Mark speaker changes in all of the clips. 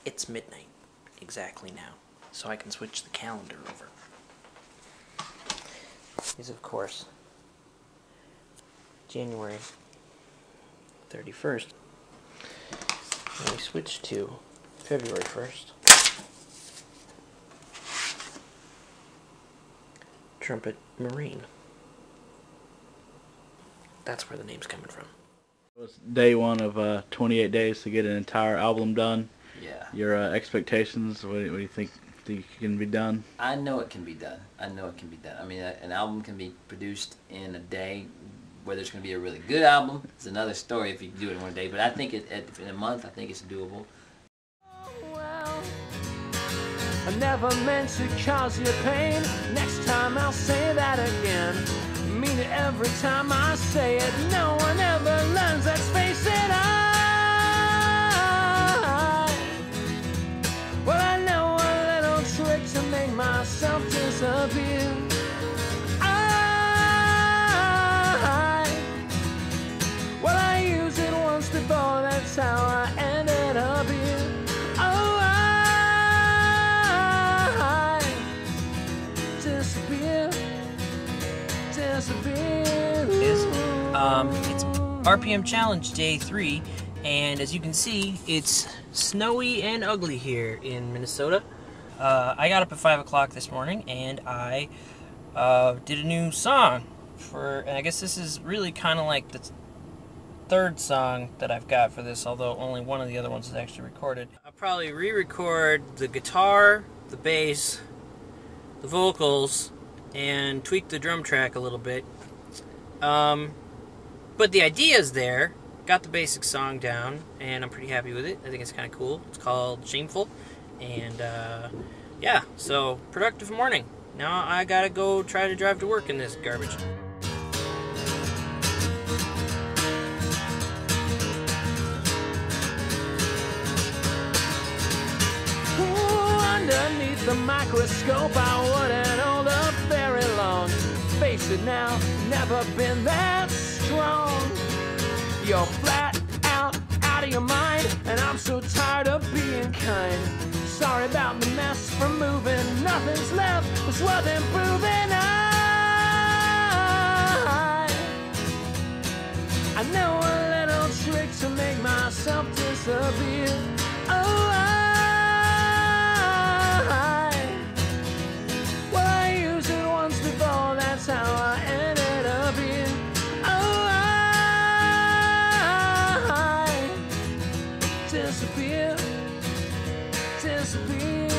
Speaker 1: It's midnight exactly now, so I can switch the calendar over. Is, of course, January 31st. And we switch to February 1st. Trumpet Marine. That's where the name's coming from.
Speaker 2: It was day one of 28 days to get an entire album done.
Speaker 3: Yeah.
Speaker 2: Your expectations, what do you think can be done?
Speaker 3: I know it can be done. I know it can be done. I mean, an album can be produced in a day. Whether it's going to be a really good album, it's another story if you can do it in one day. But I think in a month, I think it's doable.
Speaker 4: Well, I never meant to cause you pain. Next time I'll say that again. Mean it every time I say it. No one ever learns, let's face it. Well, I know a little trick to make myself disappear. Well, I used it once before, that's how I ended up here. Oh, I disappear.
Speaker 1: It's RPM Challenge Day 3, and as you can see, it's snowy and ugly here in Minnesota. I got up at 5 o'clock this morning, and I did a new song and I guess this is really kind of like the third song that I've got for this, although only one of the other ones is actually recorded. I'll probably re-record the guitar, the bass, the vocals, and tweak the drum track a little bit. But the idea's there. Got the basic song down, and I'm pretty happy with it. I think it's kind of cool. It's called Shameful, and yeah, so productive morning. Now I gotta go try to drive to work in this garbage.
Speaker 4: Underneath the microscope, I wouldn't hold up very long. Face it now, never been that strong. You're flat out of your mind, and I'm so tired of being kind. Sorry about the mess from moving, nothing's left that's worth improving. I know a little trick to make myself disappear. Oh, well, I used it once before, that's how I ended up here. Oh, I disappear, disappear.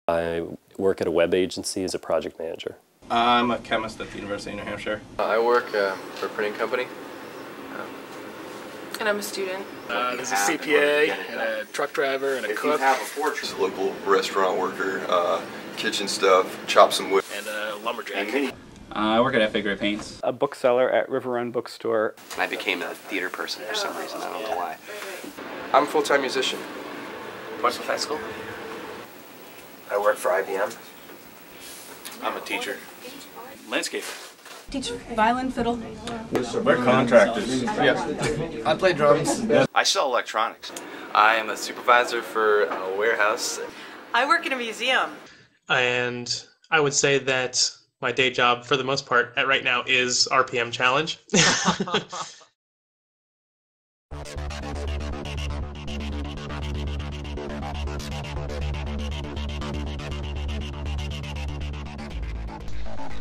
Speaker 5: I work at a web agency as a project manager.
Speaker 6: I'm a chemist at the University of New Hampshire.
Speaker 7: I work for a printing company.
Speaker 8: And I'm a student.
Speaker 9: There's a CPA, and a truck driver, and a cook.
Speaker 7: Just a local restaurant worker, kitchen stuff, chop some wood.
Speaker 9: And a lumberjack.
Speaker 6: I work at FA Gray Paints.
Speaker 10: A bookseller at River Run Bookstore.
Speaker 11: I became a theater person for some reason, I don't know why.
Speaker 7: I'm a full-time musician.
Speaker 11: What's with high school?
Speaker 12: I work for IBM.
Speaker 9: I'm a teacher. Landscaper.
Speaker 8: Teach violin, fiddle.
Speaker 6: We're contractors.
Speaker 7: Yeah. I play drums.
Speaker 11: I sell electronics.
Speaker 7: I am a supervisor for a warehouse.
Speaker 8: I work in a museum.
Speaker 13: And I would say that my day job, for the most part, right now, is RPM Challenge.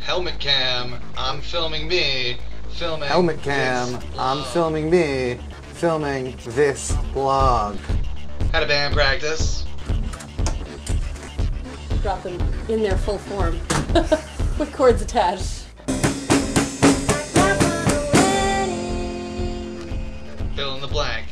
Speaker 14: Helmet cam, I'm filming me, filming.
Speaker 15: Helmet cam, I'm filming me, filming this vlog.
Speaker 14: Had a band practice.
Speaker 8: Drop them in their full form with cords attached.
Speaker 14: Fill in the blank.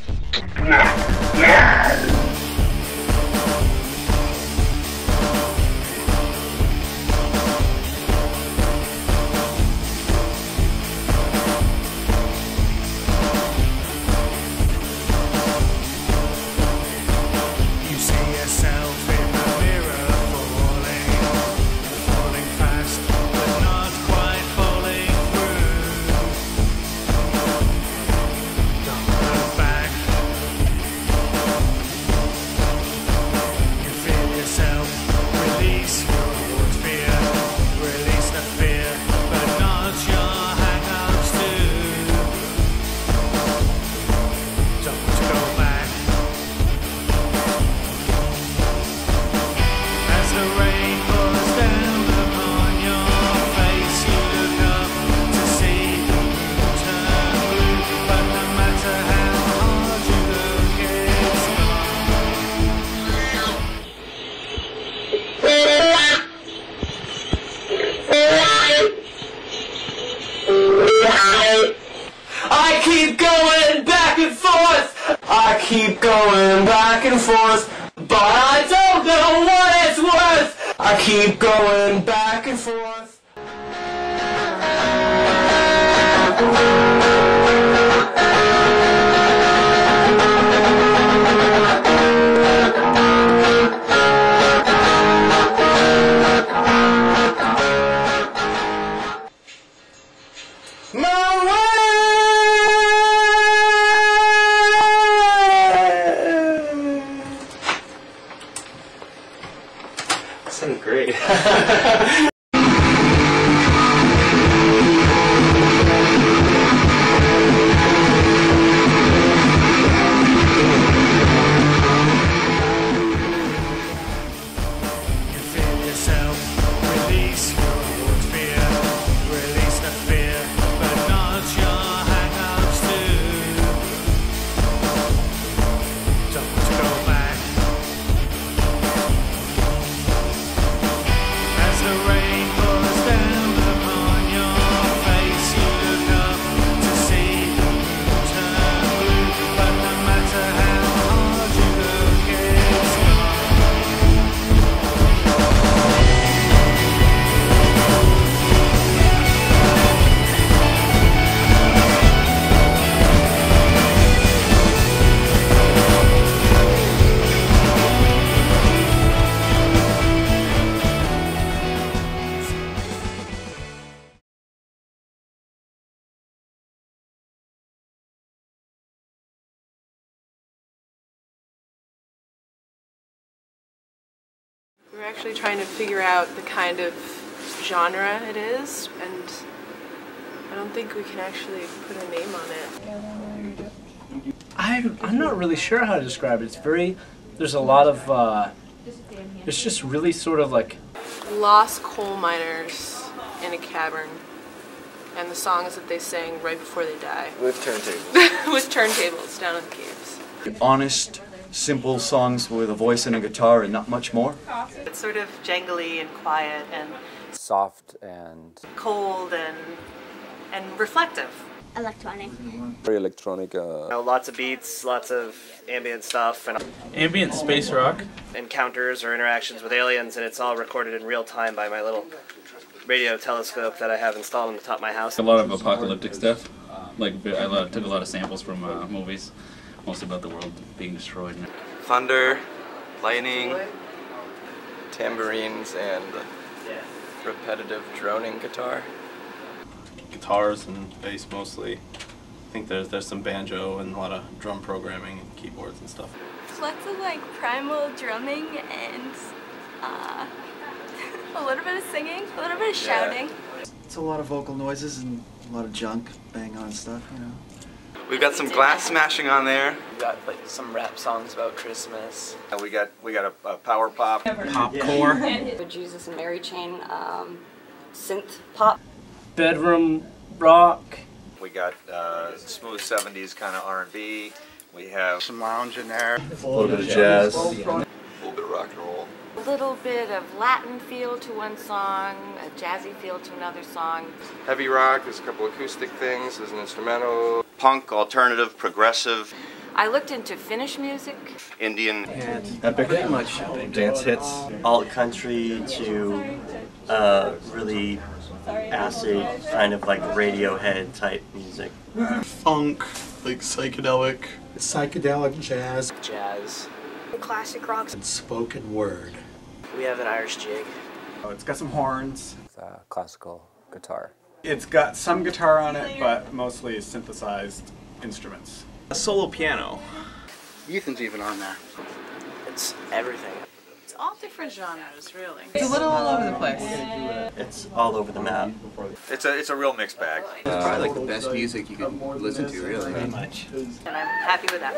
Speaker 4: You see yourself in the mirror for I keep going back and forth. I keep going back and forth, but I don't know what it's worth. I keep going back and forth.
Speaker 12: Sounds great.
Speaker 16: We're actually trying to figure out the kind of genre it is, and I don't think we can actually put a name on it.
Speaker 17: I'm not really sure how to describe it. It's very, there's a lot of, it's just really sort of like...
Speaker 16: Lost coal miners in a cavern, and the songs that they sang right before they die.
Speaker 12: With turntables.
Speaker 16: With turntables down in the caves.
Speaker 18: Honest, simple songs with a voice and a guitar and not much more.
Speaker 16: It's sort of jangly and quiet and
Speaker 19: soft and
Speaker 16: cold and reflective.
Speaker 20: Electronic.
Speaker 19: Very electronic.
Speaker 21: Lots of beats, lots of ambient stuff, and
Speaker 6: Ambient space rock.
Speaker 21: encounters or interactions with aliens, and it's all recorded in real time by my little radio telescope that I have installed on the top of my house.
Speaker 6: A lot of apocalyptic stuff. Like I took a lot of samples from movies, mostly about the world being destroyed.
Speaker 22: Thunder, lightning, tambourines, and repetitive droning guitar.
Speaker 6: Guitars and bass mostly. I think there's some banjo and a lot of drum programming and keyboards and stuff.
Speaker 20: Lots of like primal drumming and a little bit of singing, a little bit of shouting.
Speaker 23: It's a lot of vocal noises and a lot of junk, bang on stuff, you know.
Speaker 22: We've got some glass smashing on there.
Speaker 21: We got like some rap songs about Christmas.
Speaker 22: We got a power pop.
Speaker 8: Popcore. Jesus and Mary Chain, synth pop.
Speaker 17: Bedroom rock.
Speaker 22: We got smooth 70s kind of R&B. We have some lounge in there.
Speaker 18: A little bit of jazz.
Speaker 7: A little bit of rock and roll.
Speaker 16: A little bit of Latin feel to one song, a jazzy feel to another song.
Speaker 22: Heavy rock, there's a couple acoustic things, there's an instrumental. Punk, alternative, progressive.
Speaker 16: I looked into Finnish music.
Speaker 22: Indian.
Speaker 18: Epic.
Speaker 23: Pretty much
Speaker 18: dance hits.
Speaker 24: Alt country to really acid, kind of like Radiohead type music.
Speaker 25: Funk, like psychedelic. Psychedelic jazz.
Speaker 21: Jazz.
Speaker 20: Classic rock.
Speaker 25: And spoken word.
Speaker 21: We have an Irish jig.
Speaker 26: Oh, it's got some horns.
Speaker 19: Classical guitar.
Speaker 26: It's got some guitar on it, but mostly synthesized instruments.
Speaker 27: A solo piano.
Speaker 12: Ethan's even on there.
Speaker 21: It's everything.
Speaker 16: It's all different genres, really.
Speaker 28: It's a little all over the place.
Speaker 24: It's all over the map.
Speaker 22: It's a real mixed bag.
Speaker 12: It's probably like the best music you can listen to, really.
Speaker 28: Pretty much.
Speaker 16: And I'm happy with that.